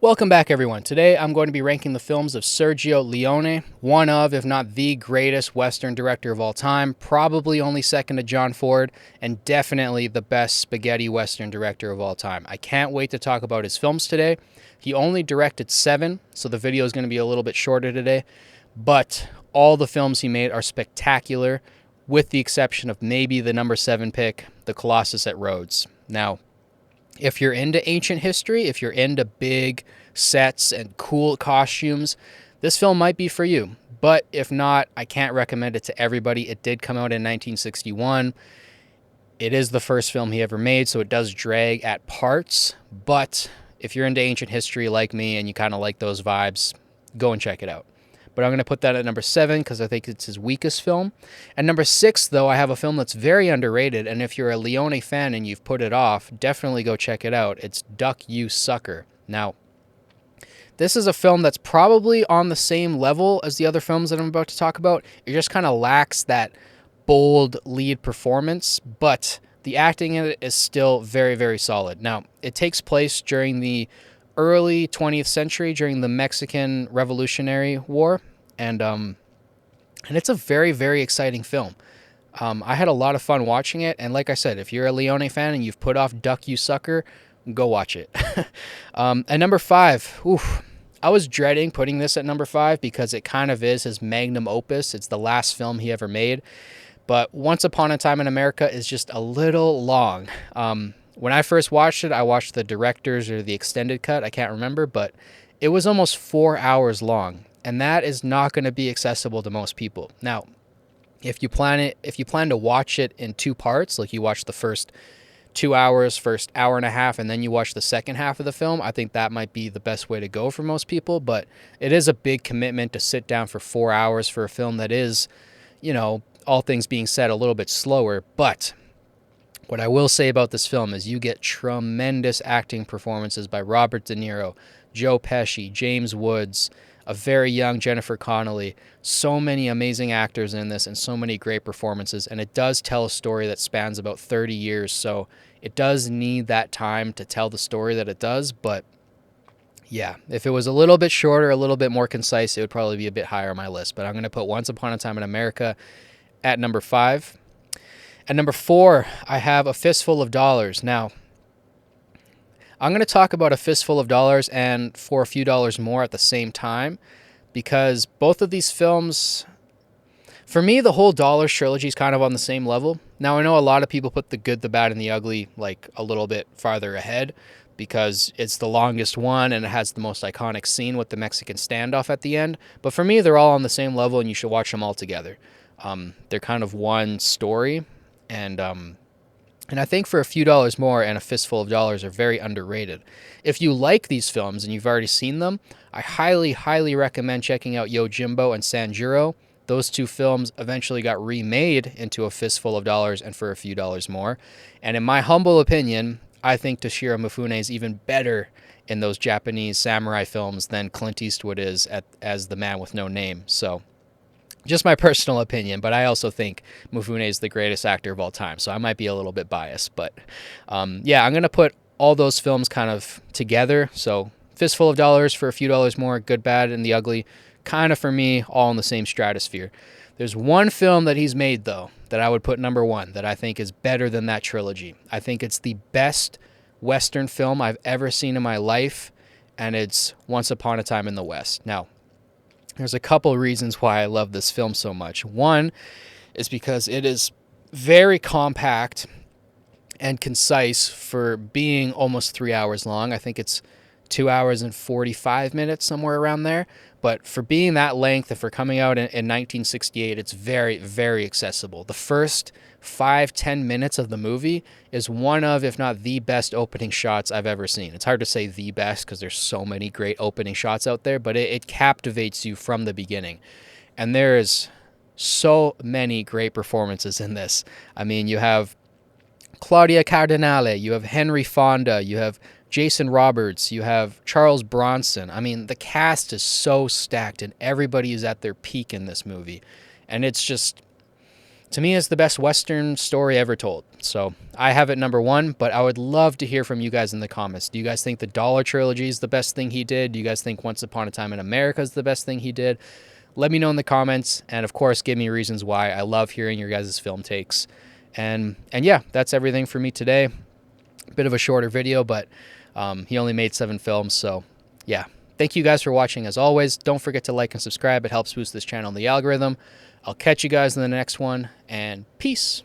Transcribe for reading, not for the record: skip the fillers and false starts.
Welcome back, everyone. Today I'm going to be ranking the films of Sergio Leone, one of, if not the greatest Western director of all time, probably only second to John Ford, and definitely the best spaghetti Western director of all time. I can't wait to talk about his films today. He only directed 7, so the video is going to be a little bit shorter today, but all the films he made are spectacular, with the exception of maybe the number 7 pick, The Colossus at Rhodes. Now, if you're into ancient history, if you're into big sets and cool costumes, this film might be for you. But if not, I can't recommend it to everybody. It did come out in 1961. It is the first film he ever made, so it does drag at parts. But if you're into ancient history like me and you kind of like those vibes, go and check it out. But I'm going to put that at number 7 because I think it's his weakest film. At number 6, though, I have a film that's very underrated, and if you're a Leone fan and you've put it off, definitely go check it out. It's Duck, You Sucker. Now, this is a film that's probably on the same level as the other films that I'm about to talk about. It just kind of lacks that bold lead performance, but the acting in it is still very, very solid. Now, it takes place during the early 20th century, during the Mexican Revolutionary War, and it's a very, very exciting film. I had a lot of fun watching it, and like I said, if you're a Leone fan and you've put off Duck, You Sucker, go watch it. At number 5, I was dreading putting this at number 5 because it kind of is his magnum opus. It's the last film he ever made, but Once Upon a Time in America is just a little long. When I first watched it, I watched the director's or the extended cut. I can't remember, but it was almost 4 hours long, and that is not going to be accessible to most people. Now, if you plan to watch it in 2 parts, like you watch the first 2 hours, first hour and a half, and then you watch the second half of the film, I think that might be the best way to go for most people. But it is a big commitment to sit down for 4 hours for a film that is, all things being said, a little bit slower, but what I will say about this film is you get tremendous acting performances by Robert De Niro, Joe Pesci, James Woods, a very young Jennifer Connelly. So many amazing actors in this and so many great performances. And it does tell a story that spans about 30 years. So it does need that time to tell the story that it does. But yeah, if it was a little bit shorter, a little bit more concise, it would probably be a bit higher on my list. But I'm going to put Once Upon a Time in America at number 5. At number 4, I have A Fistful of Dollars. Now, I'm going to talk about A Fistful of Dollars and For a Few Dollars More at the same time because both of these films, for me, the whole Dollars trilogy is kind of on the same level. Now, I know a lot of people put The Good, the Bad, and the Ugly like a little bit farther ahead because it's the longest one and it has the most iconic scene with the Mexican standoff at the end. But for me, they're all on the same level and you should watch them all together. They're kind of one story. And I think For a Few Dollars More and A Fistful of Dollars are very underrated. If you like these films and you've already seen them, I highly, highly recommend checking out Yojimbo and Sanjuro. Those 2 films eventually got remade into A Fistful of Dollars and For a Few Dollars More. And in my humble opinion, I think Toshiro Mifune is even better in those Japanese samurai films than Clint Eastwood is as the Man with No Name. So just my personal opinion, but I also think Mifune is the greatest actor of all time, so I might be a little bit biased. But yeah, I'm going to put all those films kind of together. So Fistful of Dollars, For a Few Dollars More, Good, Bad, and the Ugly, kind of for me, all in the same stratosphere. There's one film that he's made, though, that I would put number 1 that I think is better than that trilogy. I think it's the best Western film I've ever seen in my life, and it's Once Upon a Time in the West. Now, there's a couple reasons why I love this film so much. One is because it is very compact and concise for being almost 3 hours long. I think it's 2 hours and 45 minutes, somewhere around there. But for being that length and for coming out in 1968, it's very, very accessible. The first 5-10 minutes of the movie is one of, if not the best opening shots I've ever seen. It's hard to say the best because there's so many great opening shots out there, but it captivates you from the beginning. And there's so many great performances in this. I mean, you have Claudia Cardinale, you have Henry Fonda, you have Jason Roberts, you have Charles Bronson. I mean, the cast is so stacked and everybody is at their peak in this movie. And it's just to me, it's the best Western story ever told. So I have it number one, but I would love to hear from you guys in the comments. Do you guys think the Dollar Trilogy is the best thing he did? Do you guys think Once Upon a Time in America is the best thing he did? Let me know in the comments, and of course, give me reasons why. I love hearing your guys' film takes. And yeah, that's everything for me today. Bit of a shorter video, but he only made 7 films, so yeah. Thank you guys for watching as always. Don't forget to like and subscribe. It helps boost this channel in the algorithm. I'll catch you guys in the next one, and peace.